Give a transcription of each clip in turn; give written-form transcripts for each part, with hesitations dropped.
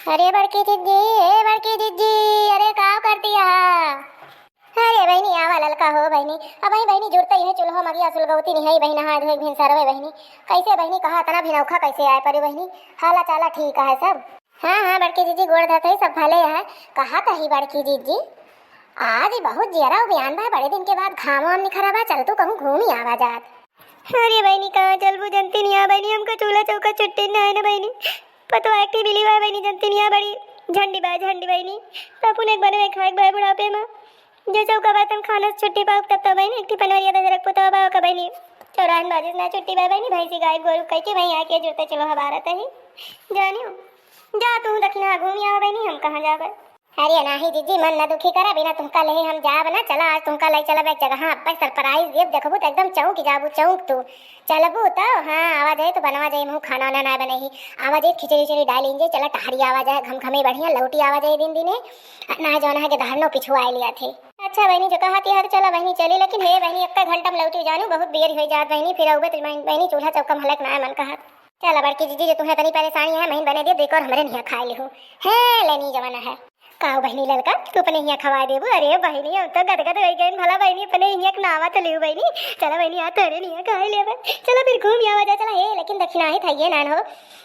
अरे बड़की दीदी, ए बड़की दीदी, अरे का करती है? अरे बहनी आवा ललका हो बहनी। अब बहनी जुड़ते ही है चूल्हा मगिया सुलगौती नहीं है बहनी, नहा धोए भिन सरवे बहनी। कैसे बहनी कहा तना भिनौखा कैसे आए परी बहनी? हाला चाला ठीक है सब? हाँ हाँ बड़की दीदी गोड़ धरते ही सब भले है। कहा कही बड़की दीदी आज बहुत जरा बयान बा, बड़े दिन के बाद घाम वाम निखरा बा, चल तू कहूँ घूमी आवा जात। अरे बहनी कहाँ चलबू जनती नहीं आ बहनी, हमका चूल्हा चौका चुट्टी ना है ना बहनी। पतो एक्टिव मिली बा बहनी, जनती नहीं आ बड़ी झंडी बहनी। तब उन्हें बने खाए भाई बुढ़ापे में जो चौका बर्तन खाना छुट्टी पाऊ तब तो बहनी एक पनवरिया दरक पतो बा का बहनी चौराहन बाजिस ना छुट्टी बा बहनी, भैंसी गाय गोरु कह के वहीं आके जुड़ते चलो हमारा ही जानियो। जा तू दक्षिणा घूमी आओ बहनी, हम कहाँ जावे? अरे नाही जीजी मन न दुखी करा, बिना तुमका ले हम जाब ना। चला आज तुमका ले चलब एक जगह अब्बा सरप्राइज देब, देखबू तो एकदम चौंक जाबू चौंक तू। चलबू तो हाँ आवाज है तो बनवा जाए मुँह खाना वाना ना बने ही आवाज है खिचड़ी उचड़ी डाल लीजिए। चला टहरी आवाज है घमघमी बढ़िया लौटी आवाज है दिन दिने ना जो है के धारनो पिछुआ आ लिया थे। अच्छा बहनी जो कहा थी हर चला बहनी चली, लेकिन हे बहनी एक घंटा में लौटी जानू बहुत देर हो जात बहनी, फिर औबे तो बहनी चूल्हा चौका में हलक ना मन कहा। चला बड़की दीदी जो तुम्हें तनी परेशानी है महीन बने दे देखो और हमारे नहीं खाए लिहो है लेनी जमाना है काओ बहनी लड़का तू अपने यहाँ खवा देबू। अरे बहनी हम तो गदगद हो गए भला बहनी अपने यहाँ नावा तो लियो बहनी। चला बहनी आ तेरे नहीं खाए ले चलो फिर घूम आवा जा। चला हे लेकिन दक्षिणा ही था ये ना हो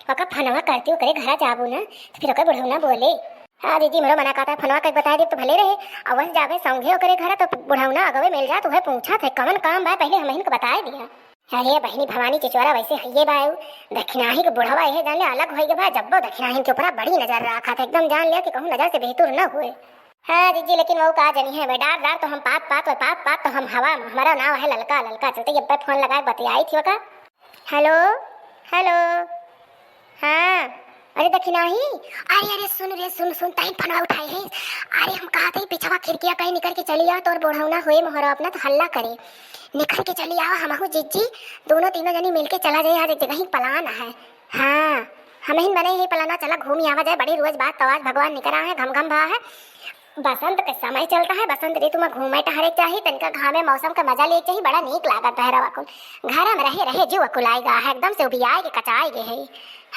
वका फनवा करती हो करे घर जाबू ना तो फिर ओके बुढ़ऊ बोले। हाँ दीदी मेरा मना कहता है फनवा कहीं बता दे तो भले रहे अवश्य जावे संगे करे घर तो बुढ़ऊ अगवे मिल जा तो वह पूछा थे कौन काम बा पहले हम इनको बता दिया। अरे बहनी भवानी चिचोरा वैसे हइये बायू दक्षिणाही के बुढ़वा है जान ले अलग होई बा जब दक्षिणाही के ऊपर बड़ी नजर रखा था एकदम जान लिया कि कहूँ नजर से बेहतर न हुए। हाँ दीदी लेकिन वो कहा जनी है डार डार तो हम पात तो हम हवा हमारा नाम है ललका ललका चलते जब फोन लगाए बतियाई थी का हेलो हेलो हाँ अरे दक्षिणाही अरे सुन सुन टाइम फनवा उठाए हैं। अरे हम कहा थे पिछवा खिड़कियां कहीं निकल के चली आओ तो और बुढ़ौना हुए मोहरा अपना तो हल्ला करे निकल के चली आओ हम जीजी दोनों तीनों जनी मिलके चला जाए आज एक जगह ही पलान है। हाँ हम ही बने ही पलाना चला घूमी आवा जाए बड़ी रोज बात तवाज भगवान निकला है घम भा है बसंत का समय चलता है बसंत ऋतु में घूमे टहरे चाहिए तनका घामे मौसम का मजा ले चाहिए बड़ा नीक लागत है रवा घर में रहे जो अकुलाएगा है एकदम से उबियाए के कचाए गे है।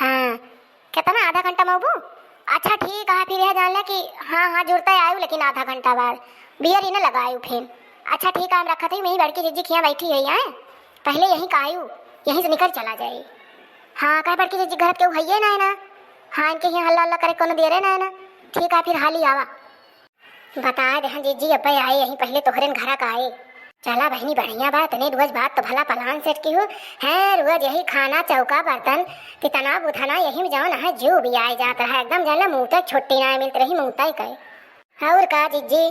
हाँ कितना आधा घंटा में उबू? अच्छा ठीक है फिर यह जान ले कि हाँ जुड़ता आयु लेकिन आधा घंटा बाद बियर ही न लगायू फिर। अच्छा ठीक है हम रखा थी वही लड़की जीजी खिया बैठी है यहाँ पहले यहीं का आयु यहीं से निकल चला जाए। हाँ कह बड़की जीजी घर के है ना हाँ इनके यहाँ हल्ला हल्ला करे कोनो दे रहे ना ठीक है फिर हाली आवा बता दे हाँ जीजी अब आए यहीं पहले तोहरे घर का आए। चला बहनी बढ़िया बात नहीं रोज बात तो भला पलान सेट की हो है रोज यही खाना चौका बर्तन कितना बुथना यही में जाओ ना है जो भी आए जाता है एकदम जान ला मुँह तक छुट्टी ना मिलती रही मुँह तक कहे और का जीजी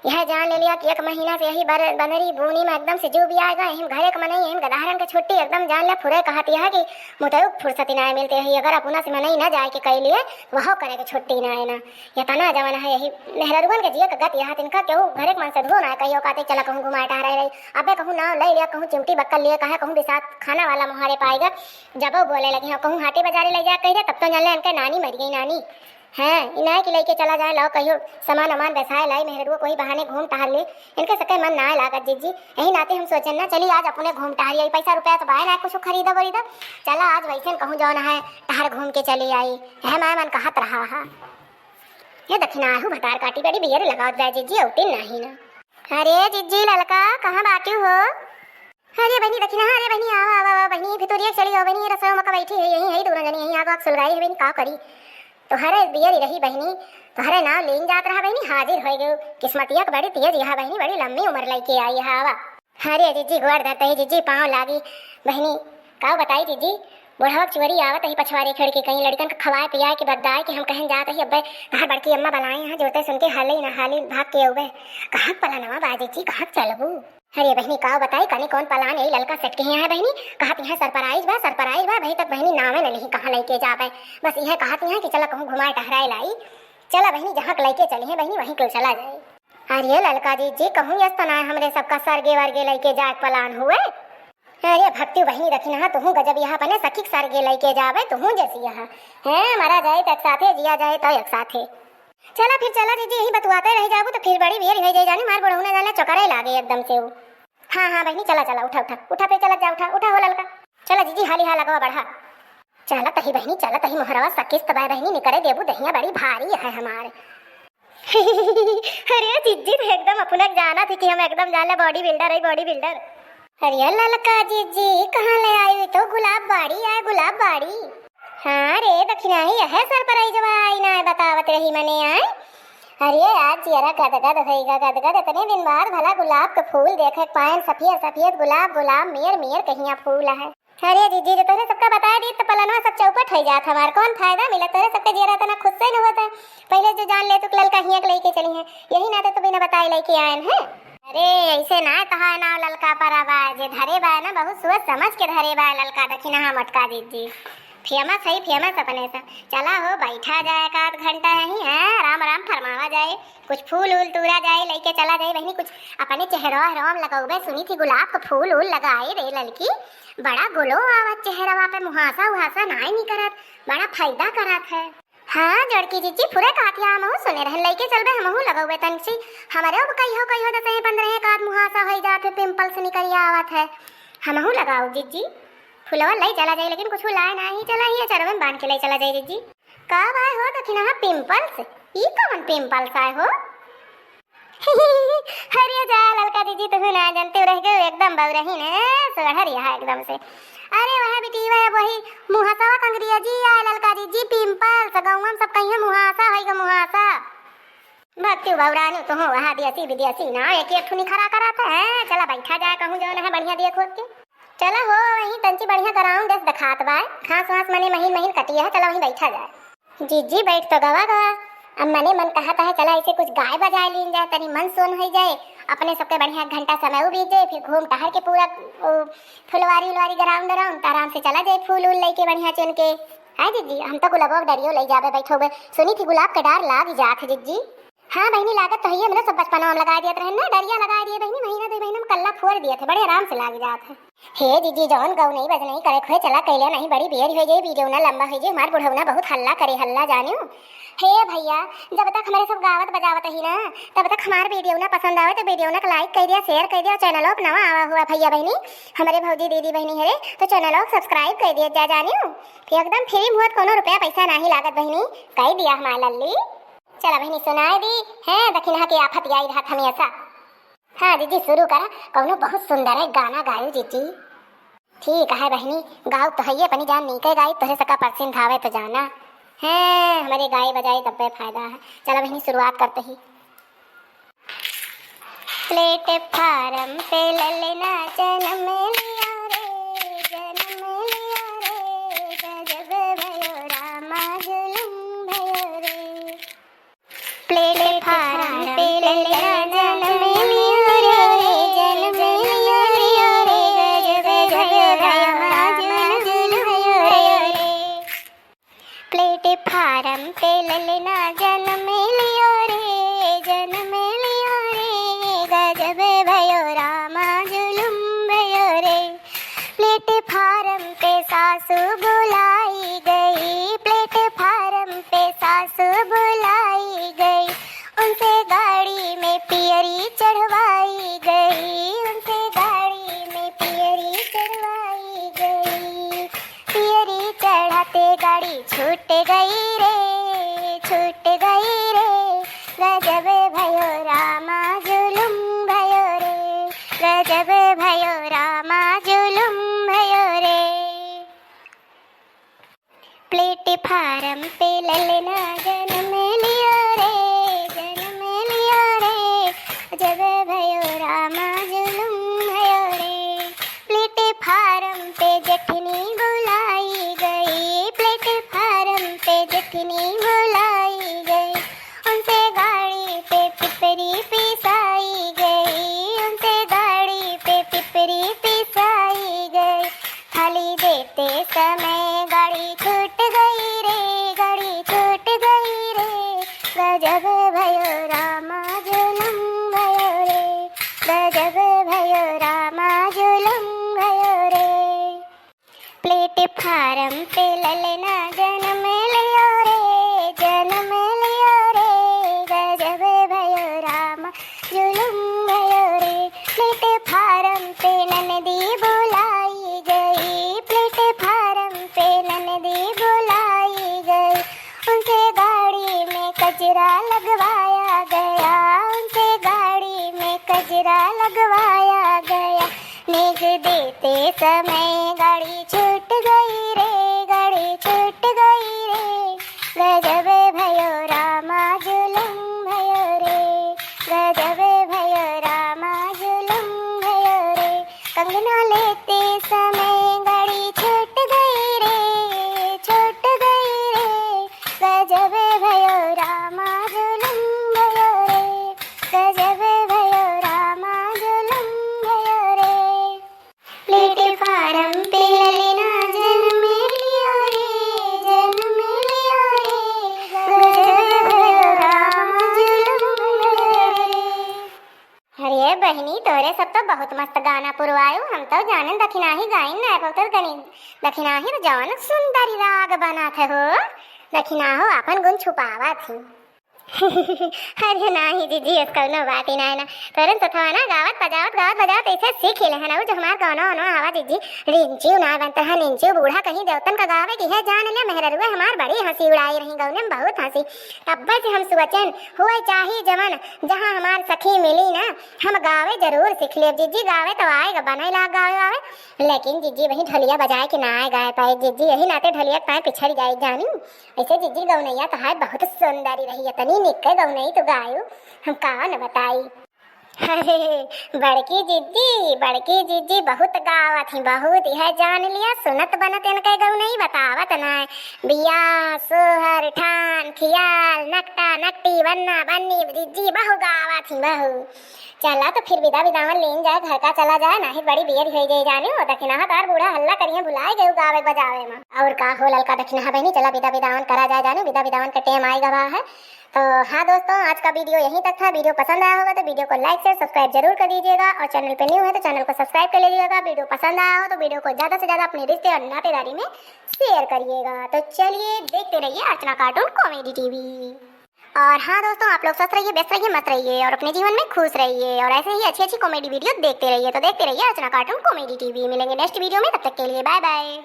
यह जान ले लिया कि एक महीना से यही बनरी बूनी में एकदम से जो भी आएगा यही घरे का मनाई यही गदाहरन के छुट्टी एकदम जान ले फुरे कहती है कि मुतयुक फुर्सत ना मिलती है अगर अपना से मनाई ना जाए के कह लिए वह करे के छुट्टी ना है ना ये तना जमाना है यही मेहरुगन के जिया का गत यहाँ तिनका केहू घरे के मन से धो ना कहियो कहते चला कहूँ घुमाए टहरा रही अबे कहूँ ना ले लिया कहूँ चिमटी बक्कल लिए कहा कहूँ बिसात खाना वाला मुहारे पाएगा जब वो बोले लगी हाँ कहूँ हाटे बाजारे ले जा कही तब तो जान ले इनके नानी मर गई नानी है इनाय कि लेके चला जाए लाओ कहियो सामान अमान बैसाए लाई मेहरुआ कोई बहाने घूम टहर ले इनके सके मन ना लागत जीजी यही नाते हम सोचन ना चली आज अपने घूम टहरी पैसा रुपया तो बाहर ना कुछ खरीदा वरीदा चला आज वैसे कहूँ जाओ ना है टहर घूम के चली आई है मैं मन कहत रहा है ये दक्षिणा आहू भटार काटी बड़ी बियर लगाओ जाए जीजी औटी नहीं ना। अरे जीजी ललका कहाँ बाकी हो? अरे बहनी दक्षिणा अरे बहनी आवा बहनी भितोरिया चली जाओ बहनी रसोई में बैठी है यही दोनों जनी यही आग सुलगाई है बहनी का करी तो हरे बियर रही बहनी तो हरे नाव लेन जात रहा बहनी हाजिर हो गए किस्मतिया के बड़ी तेज यहाँ बहनी बड़ी लंबी उम्र लेके आई है आवा। अरे जीजी गोड़ धरते ही जीजी पाँव लागी बहनी का बताई जीजी बुढ़ावा चोरी आवत ही पछवारे खड़ के कहीं लड़कन को खवाए पियाए के बदाए कि हम कहीं जाते ही अब्बे कहा बड़की अम्मा बनाए यहाँ जोते सुन के हाले न हाली भाग के उबे कहाँ पला नवा बाजी जी कहाँ चलबू? अरे बहनी का बताई कने कौन पलान यही ललका सेट के है बहनी कहती है सरप्राइज बा भाई तक बहनी नामे नहीं कहाँ लेके जावे बस यह कहती है कि चला कहूँ घुमाए टहराए लाई चला बहनी जहाँ लेके चली है बहनी वहीं क्यों चला जाए। अरे ललका जी कहूँ यस तना हमरे सबका सरगे वर्गे लेके जाए पलान हुए। अरे भक्ति बहनी दक्षिणा तुहू गजब यहाँ पने सखी सरगे लेके जावे तुहू जैसी यहाँ है मरा जाए तो एक साथे जिया जाए तो एक साथे चला फिर चला जीजी यही बतवाते रह जाबू तो फिर बड़ी भीड़ हो जाए जाने मार बड़हुना जाने चौकरे लागे एकदम से वो। हाँ बहनी चला उठा फिर चला जा उठा हो ललका चला जीजी हाली हाँ लगवा बढ़ा चलत ही बहनी चलत ही मोहरवा सकिस्त बाय बहनी निकरे देबू दहिया बड़ी भारी है हमारे। अरे जीजी तो एकदम अपना जाना थी कि हम एकदम जाने बॉडी बिल्डर है बॉडी बिल्डर। अरे ललका जीजी कहाँ ले आई तो गुलाब बाड़ी है गुलाब बाड़ी। हाँ रे दक्षिणा ही है सरप्राइज आई ना बतावत रही मने आए। अरे आज चेहरा गदगद होएगा गदगद इतने दिन बाद भला गुलाब के फूल देखे पायन सफेद सफेद गुलाब गुलाब मेर मेर कहिया फूल है। अरे जीजी जो तोरे सबका बता दी तो पलनवा सब चौपट हो जात हमार कौन फायदा मिला तोरे सबके जेरा तना खुद से न होता पहले जो जान ले तो ललका हिया के लेके चली है यही नाते तो बिना बताए लेके आए हैं। अरे ऐसे ना कहा ना ललका पर बा जे धरे बा ना बहुत सोच समझ के धरे बा ललका दक्षिणा मटका जीजी फेमस है फेमस अपने से। चला हो बैठा जाए एक आध घंटा यहीं है आराम आराम फरमावा जाए कुछ फूल उल तूरा जाए लेके चला जाए बहनी कुछ अपने चेहरा हराम लगाओगे सुनी थी गुलाब का फूल उल लगाए रे लड़की बड़ा गुलो आवत चेहरा पे मुहासा उहासा नाई नहीं करत बड़ा फायदा करत है। हाँ जड़की जीजी पूरे कातिया हम सुने रह लेके चलबे हमहू लगाओगे तनसी हमारे अब कहीं हो तो 15 एक आध मुहासा हो जात पिंपल्स निकल आवत है हमहू लगाओ जीजी फुलवा ले चला जाए लेकिन कुछ लाए नहीं चला ही चरवे में बांध के ले चला जाए जीजी। कब आए हो दक्षिणा पिंपल्स ई कौन पिंपल्स आए हो। हरिया जा ललका दीदी तुम ना जानते रह गए एकदम बौरही ने सुगढ़िया है एकदम से। अरे वह बेटी वह वही मुहासा कंगरिया जी आए ललका दीदी पिंपल्स गाँव में सब कहीं मुहासा है मुहासा भक्ति बौरानी तो हो वहाँ दियासी विदियासी ना एक ठुनी खरा कराता है चला बैठा जाए कहूँ जो है बढ़िया दिया खोद के चला हो वहीं तंची बढ़िया कराऊं दस दखात बाय खास वास मने महीन महीन कटिया है चला वहीं बैठा जाए। जीजी बैठ तो गवा गवा अब मने मन कहता है चला इसे कुछ गाय बजाए लीन जाए तनी मन सोन हो जाए अपने सबके बढ़िया घंटा समय बीत जाए फिर घूम टहर के पूरा फुलवारी उलवारी ग्राउंड राउंड आराम से चला जाए फूल उल लेके बढ़िया चुन के। है जीजी हम तो गुलाब डरियो ले जाबे बैठोगे सुनी थी गुलाब का डार लाग जात है जीजी। हाँ बहनी लागत तो है मतलब सब बचपन में लगा दिया रहे ना डरिया लगा दिए बहनी महीना 2 महीना में कल्ला फोड़ दिए थे बड़े आराम से लाग जाते। हे जीजी जौन गौ नहीं बज नहीं करे खोए चला कैले नहीं बड़ी बेर हो जाए वीडियो ना लंबा हो जाए हमार बुढ़ौना बहुत हल्ला करे हल्ला जानियो। हे भैया जब तक हमारे सब गावत बजावत ही ना तब तक हमार वीडियो ना पसंद आवे तो वीडियो ना लाइक कर दिया शेयर कर दिया चैनल पर नवा आवा हुआ भैया बहनी हमारे भौजी दीदी बहनी है तो चैनल को सब्सक्राइब कर दिया जा जानियो एकदम फ्री मुहत कोनो रुपया पैसा नहीं लागत बहनी कह दिया हमार लल्ली। चला बहनी सुनाए दी है दक्षिणा की आफत आई रहा हमेशा। हाँ दीदी शुरू करा कौनो बहुत सुंदर है गाना गायो जीजी। ठीक है बहनी गाओ तो है अपनी जान नहीं कह गाई तोरे सका परसिन धावे तो जाना है हमारे गाय बजाई तब पे फायदा है। चला बहनी शुरुआत करते ही प्लेटफार्म पे ललना जन्म लिया रे जन्म लिया रे गजब भयो रामा जुलुम भयो रे प्लेटफार्म पे ललना जन्म लिया रे जन्म लिया रे गजब भयो रामा जुलुम भयो रे प्लेटफार्म पे ललना जन्म लिया रे जन्म लिया रे गजब भयो रामा जुलुम भयो रे प्लेटफार्म पे सासू बुलाई गई प्लेटफार्म पे सासू बुलाई गई उनसे गाड़ी में पियरी चढ़वाई गई उनसे गाड़ी में पियरी चढ़वाई गई पियरी चढ़ाते गाड़ी छूट गई रे गजब भयो रामा जुलुम भयो रे गजब भयो रामा जुलुम भयो रे प्लेटफार्म पे ललना जन्म लिया रे जन्म लिया रे गजब भयो रामा जुलुम भयो रे प्लेटफार्म पे जठनी बुलाई गई प्लेटफार्म पे जठनी बुलाई गई उनसे गाड़ी पे पिपरी पिसाई गई उनसे गाड़ी पे पिपरी पिसाई गई थाली देते समय गाड़ी छूट गई रे गाड़ी छूट गई रे गजब भयो रामा जुलुम भयो रे गजब भयो रामा जुलुम भयो रे प्लेटफार्म पे ललना जन्म लिया रे जन्म लिया रे गजब भयो रामा जुलुम भयो रे प्लेटफार्म पे ननदी बुलाई गई प्लेटफार्म पे ननदी कजरा लगवाया गया, उनसे गाड़ी में कजरा लगवाया गया। नेग देते समय गाड़ी छूट गई रे, गाड़ी छूट गई रे। गजब भयो रामा जुलुम भयो रे, गजब भयो रामा जुलुम भयो रे। कंगना लेते समय गाड़ी छूट गई रे, छूट गई रे। गजब भयो रामा जुलुम भयो रे, गजब भयो रामा जुलुम भयो रे। प्लेटफार्म पे ललिना जन्म लिया रे, जन्म लिया रे। गजब भयो रामा जुलुम भयो रे। अरे बहनी तोरे सब तो बहुत मस्त गाना पुरवायो। हम तो जाने दक्षिणा ही गाइन ना पौतर गणी दक्षिणा ही जवन सुंदरी राग बना थे हो। दक्षिणा हो अपन गुण छुपावा थी। अरे नाही जीजी इसका नो बात ही ना है ना। तुरंत तो ना गावत बजावत ऐसे सीख ले है ना जो हमार गाना ना आवा जीजी रिंची ना बनता है निंची बूढ़ा कहीं देवतन का गावे की है जान ले मेहररुआ हमार बड़ी हंसी उड़ाई रही गौने में बहुत हंसी। तब से हम सुवचन हुए चाहिए जमन जहाँ हमार सखी मिली ना हम गावे जरूर सीख ले। जीजी गावे तो आएगा बना लाग गावे आवे लेकिन जीजी वही ढोलिया बजाए के ना आए गाए पाए। जीजी यही नाते ढोलिया पाए पिछड़ जाए जानी। ऐसे जीजी गौनैया तो है बहुत सुंदरी रही है तनी निकल गौनई तो गायो हम कहा न बताई। अरे बड़की जीजी बहुत गावत ही बहुत है जान लिया सुनत बनत इनके गौनई बतावत ना बिया सोहर ठान खियाल नकटा नकटी बन्ना बन्नी जीजी बहु गावत ही बहु। चला तो फिर विदा विदावन लेन जाए घर का चला जाए ना ही बड़ी बियर हो जाए जाने हो। दक्षिणा तार बूढ़ा हल्ला करिए भुलाए गए गावे बजावे में और का हो ललका दक्षिणा बहनी। चला विदा विदावन करा जाए जाने विदा विदावन का टाइम आएगा वहाँ है। तो हाँ दोस्तों आज का वीडियो यहीं तक था। वीडियो पसंद आया होगा तो वीडियो को लाइक शेयर सब्सक्राइब जरूर कर दीजिएगा और चैनल पे न्यू है तो चैनल को सब्सक्राइब कर लीजिएगा। वीडियो पसंद आया हो तो वीडियो को ज्यादा से ज्यादा अपने रिश्ते और नातेदारी में शेयर करिएगा। तो चलिए देखते रहिए अर्चना कार्टून कॉमेडी टीवी। और हाँ दोस्तों आप लोग स्वस्थ रहिए व्यस्त रहिए मस्त रहिए और अपने जीवन में खुश रहिए और ऐसे ही अच्छी अच्छी कॉमेडी वीडियो देखते रहिए। तो देखते रहिए अर्चना कार्टून कॉमेडी टीवी। मिलेंगे नेक्स्ट वीडियो में, तब तक के लिए बाय बाय।